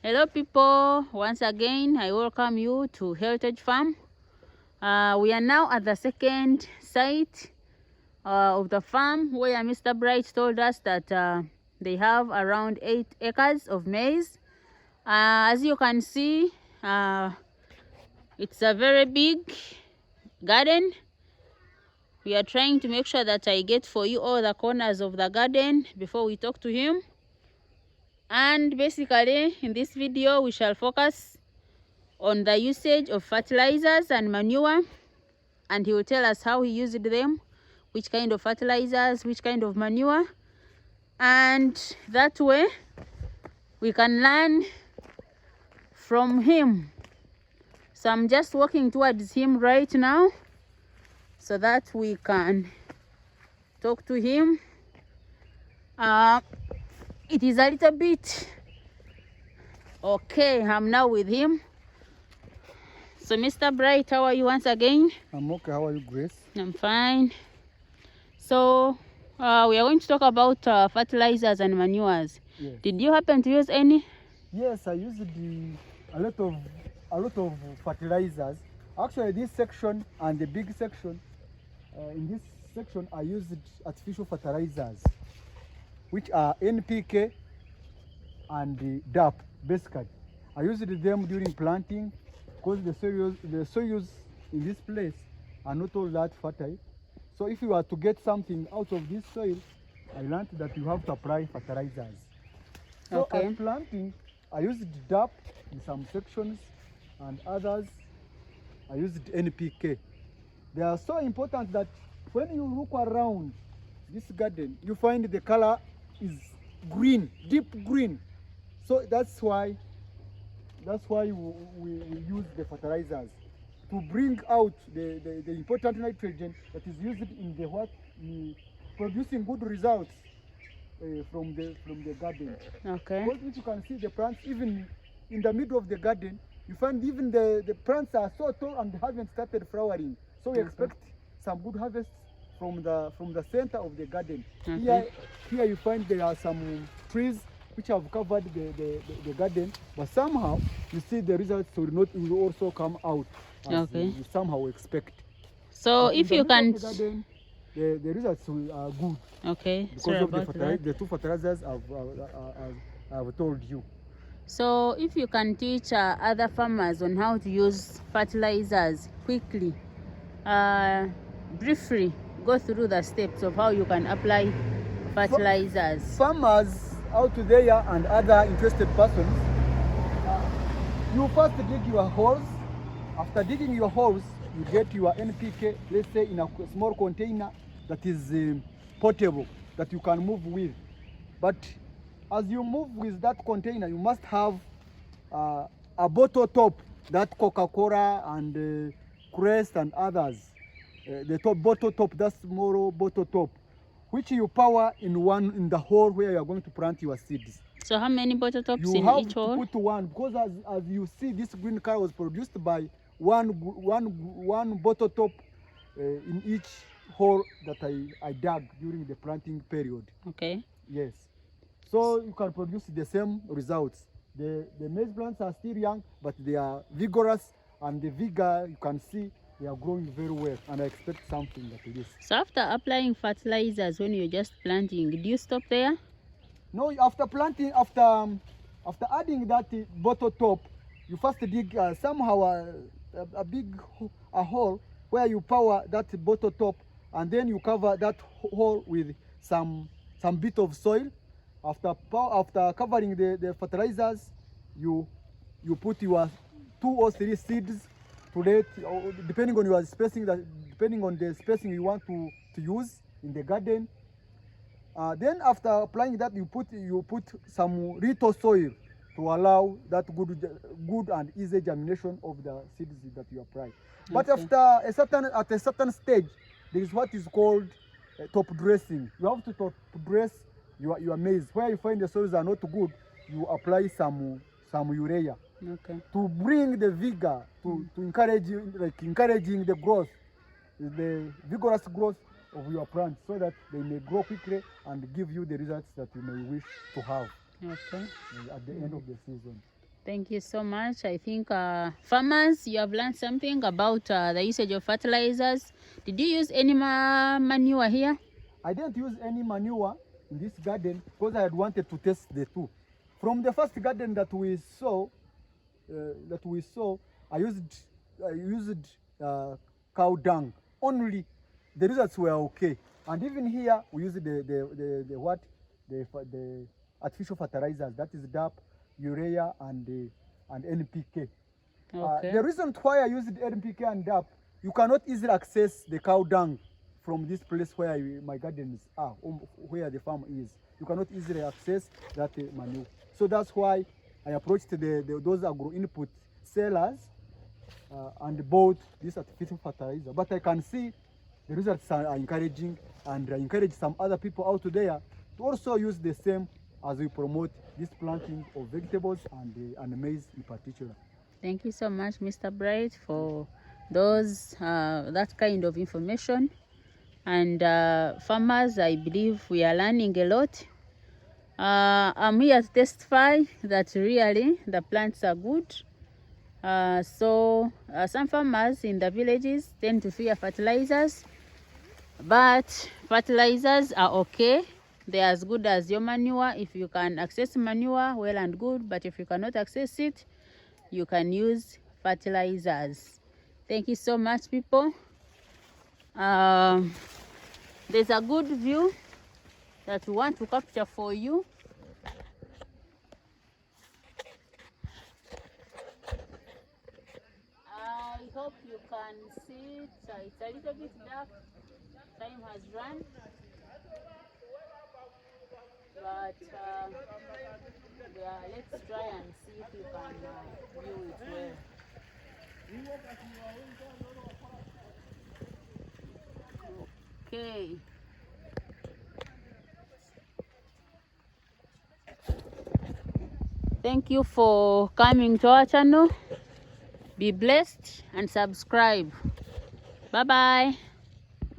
Hello people, once again I welcome you to Heritage Farm. We are now at the second site of the farm where Mr. Bright told us that they have around 8 acres of maize. As you can see, it's a very big garden. We are trying to make sure that I get for you all the corners of the garden before we talk to him. And basically in this video we shall focus on the usage of fertilizers and manure, and he will tell us how he used them, which kind of fertilizers, which kind of manure, and that way we can learn from him. So I'm just walking towards him right now so that we can talk to him. It is a little bit okay. I'm now with him. So Mr. Bright, how are you once again? I'm okay. How are you, Grace? I'm fine. So we are going to talk about fertilizers and manures. Yes. Did you happen to use any? Yes, I used a lot of fertilizers. Actually, this section and the big section, in this section I used artificial fertilizers, which are NPK and DAP. Basically, I used them during planting because the soils in this place are not all that fertile. So if you are to get something out of this soil, I learned that you have to apply fertilizers. So Okay. at planting, I used DAP in some sections, and others I used NPK. They are so important that when you look around this garden, you find the color is green, deep green. So that's why we use the fertilizers to bring out the important nitrogen that is used in producing good results from the garden. Okay. Because if you can see the plants, even in the middle of the garden, you find even the plants are so tall and haven't started flowering. So we expect some good harvests from the center of the garden. Okay. Here you find there are some trees which have covered the garden, but somehow you see the results will also come out as you somehow expect. So But if in you the middle can, of the garden, the results are good. okay, Because sorry of about that. the two fertilizers I've told you. So if you can teach other farmers on how to use fertilizers quickly, briefly go through the steps of how you can apply fertilizers. Farmers out there and other interested persons, you first dig your holes. After digging your holes, you get your NPK, let's say in a small container that is portable, that you can move with. But as you move with that container, you must have a bottle top, that Coca-Cola and Crest and others. The bottle top, that small bottle top, which you power in the hole where you are going to plant your seeds. So how many bottle tops You in have each to hole? put one, because as you see, this green color was produced by one bottle top in each hole that I dug during the planting period. Okay. Yes. So you can produce the same results. The maize plants are still young, but they are vigorous, and the vigor you can see they are growing very well, and I expect something like this. So after applying fertilizers when you're just planting, do you stop there? No, after planting, after adding that bottle top, you first dig somehow a big hole where you power that bottle top, and then you cover that hole with some bit of soil. After covering the fertilizers, you put your 2 or 3 seeds to let, depending on your spacing, depending on the spacing you want to use in the garden. Then after applying that, you put some little soil to allow that good and easy germination of the seeds that you apply. But after at a certain stage, there is what is called top dressing. You have to top dress your maize. Where you find the soils are not good, you apply some urea. Okay. To bring the vigor, to encourage, encouraging the growth, the vigorous growth of your plants, so that they may grow quickly and give you the results that you may wish to have Okay. at the end of the season. Thank you so much. I think farmers, you have learned something about the usage of fertilizers. Did you use any manure here? I didn't use any manure in this garden because I had wanted to test the two. From the first garden that we saw, I used cow dung only. The results were okay, and even here we used the artificial fertilizers, that is DAP, urea, and NPK. Okay. The reason why I used NPK and DAP, you cannot easily access the cow dung from this place where my gardens are, where the farm is. You cannot easily access that manure. So that's why I approached those agro input sellers and bought this artificial fertilizer. But I can see the results are encouraging, and I encourage some other people out there to also use the same as we promote this planting of vegetables and maize in particular. Thank you so much, Mr. Bright, for those that kind of information. And farmers, I believe we are learning a lot. I'm here to testify that really the plants are good. Some farmers in the villages tend to fear fertilizers, but fertilizers are okay. They're as good as your manure. If you can access manure, well and good, but if you cannot access it, you can use fertilizers. Thank you so much, people. There's a good view that we want to capture for you. I hope you can see it. It's a little bit dark. Time has run. But let's try and see if you can view it well. Okay. Thank you for coming to our channel. Be blessed and subscribe. Bye bye.